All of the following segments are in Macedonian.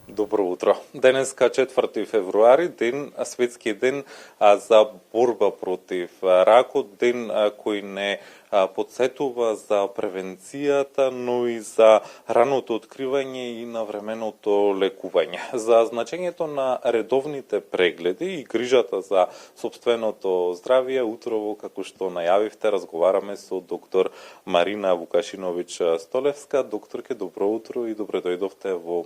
Добро утро. Денеска 4 февруари, светски ден за борба против ракот, ден кој не подсетува за превенцијата, но и за раното откривање и навременото лекување. За значењето на редовните прегледи и грижата за сопственото здравје, утрово, како што најавивте, разговараме со доктор Марина Вукашинович Столевска. Докторке, добро утро и добре дојдовте во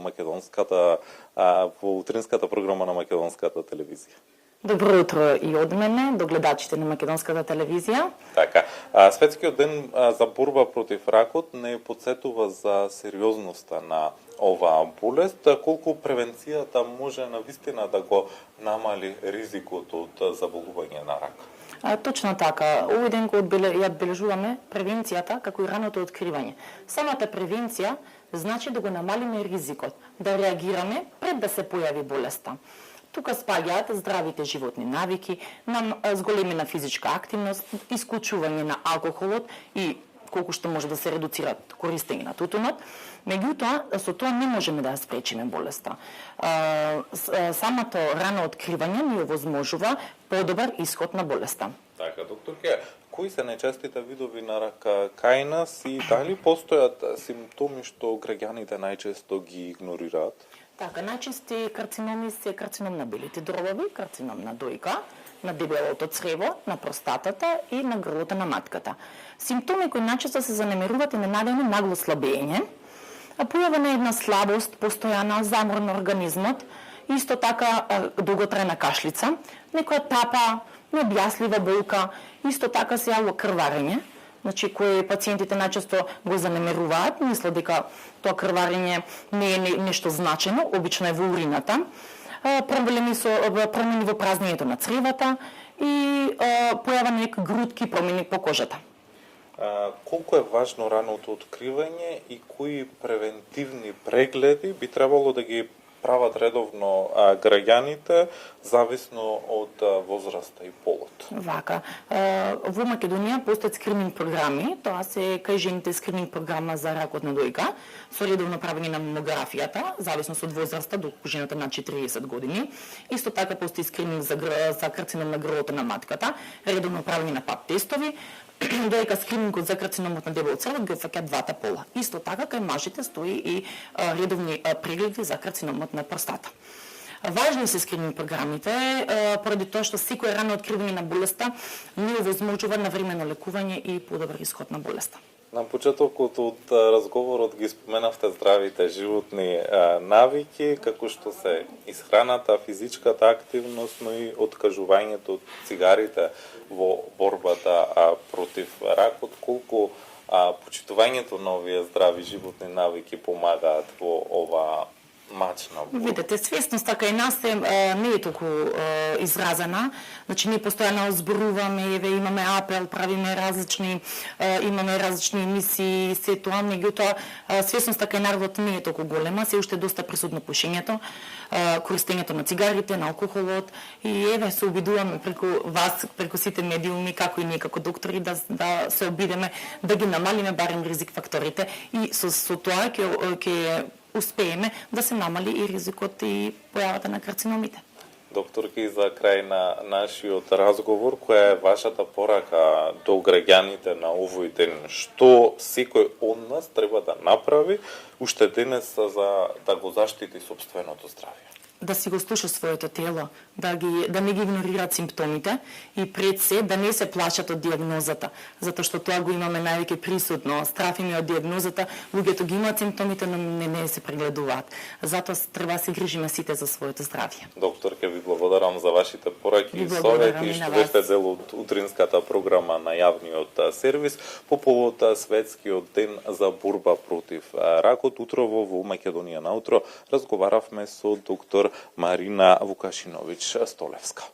во утринската програма на Македонската телевизија. Добро утро и од мене, до гледачите на Македонската телевизија. Така, светскиот ден за борба против ракот не подсетува за сериозноста на оваа болест, колку превенцијата може навистина да го намали ризикот од заболување на рак. Точно така. Овој ден го одбележуваме превенцијата како и раното откривање. Самата превенција значи да го намалиме ризикот, да реагираме пред да се појави болеста. Тука спаѓаат здравите животни навики, зголемена физичка активност, исклучување на алкохолот и колку што може да се редуцира користење на тутунот. Меѓутоа, со тоа не можеме да ја спречиме болеста. Самото рано откривање ни овозможува подобар исход на болеста. Така, докторке, кои се најчестите видови на рак кај нас и дали постојат симптоми што граѓаните најчесто ги игнорираат? Така, најчести карциноми се карцином на белите дробови, карцином на дојка, на дебелото црево, на простатата и на грлото на матката. Симптоми кои најчесто се занемеруваат е ненадејно нагло слабење, појава на една слабост, постојана замор на организмот, исто така долготрајна кашлица, некоја тапа, необјаслива болка, исто така се јавува крварење, значи кои пациентите најчесто го занемеруваат, мислат дека тоа крварење не е нешто значено, обично е во урината, проблеми со промени во празнењето на цревата и појава некои грудки промени по кожата. Колку е важно раното откривање и кои превентивни прегледи би требало да ги прават редовно граѓаните, зависно од возраста и полот? Вака. Во Македонија постојат скрининг програми, тоа се кај жените скрининг програма за ракот на дојка, со редовно правење на мамографијата, зависно од возраста, доколку жената на 40 години. Исто така постои скрининг за карцином на грлото на матката, редовно правење на пап тестови, доека скринингот за карциномот на дебело црево ги опфаќа двата пола. Исто така кај мажите стои и редовни прегледи за карциномот на простата. Важни се скрининг програмите, поради тоа што секој рано откривање на болеста ни овозможува навремено лекување и подобар исход на болеста. На почетокот од разговорот ги споменавте здравите животни навики, како што се исхраната, физичката активност, но и откажувањето од цигарите во борбата против ракот, колку почитувањето на овие здрави животни навики помагаат во ова мачна борба. Видете, свесноста кај нас не е толку изразена. Значи, ние постојано зборуваме, имаме апел, правиме различни емисии, се тоа, меѓутоа свесноста кај народот не е толку голема, се уште доста присутно пушењето, користењето на цигарите, на алкохолот и се обидуваме преку вас, преку сите медиуми, како и ние како доктори, да се обидеме да ги намалиме барем ризик факторите и со тоа ќе успееме да се намали и ризикот и појавата на карциномите. Докторки, за крај на нашиот разговор, која е вашата порака до граѓаните на овој ден? Што секој од нас треба да направи уште денес за да го заштити сопственото здравје? Да си го слуша своето тело, да не ги игнорираат симптомите и пред се да не се плашат од диагнозата, затоа што тоа го имаме највеќе присутно. Страф им е од диагнозата, луѓето ги имаат симптомите, но не се прегледуваат. Затоа треба да се грижиме сите за своето здравје. Докторке, ви благодарам за вашите пораки и совети што бевте дел од утринската програма на јавниот сервис по повод светскиот ден за борба против ракот. Утрово во Македонија на утро разговаравме со доктор Марина Вукашинович Столевска.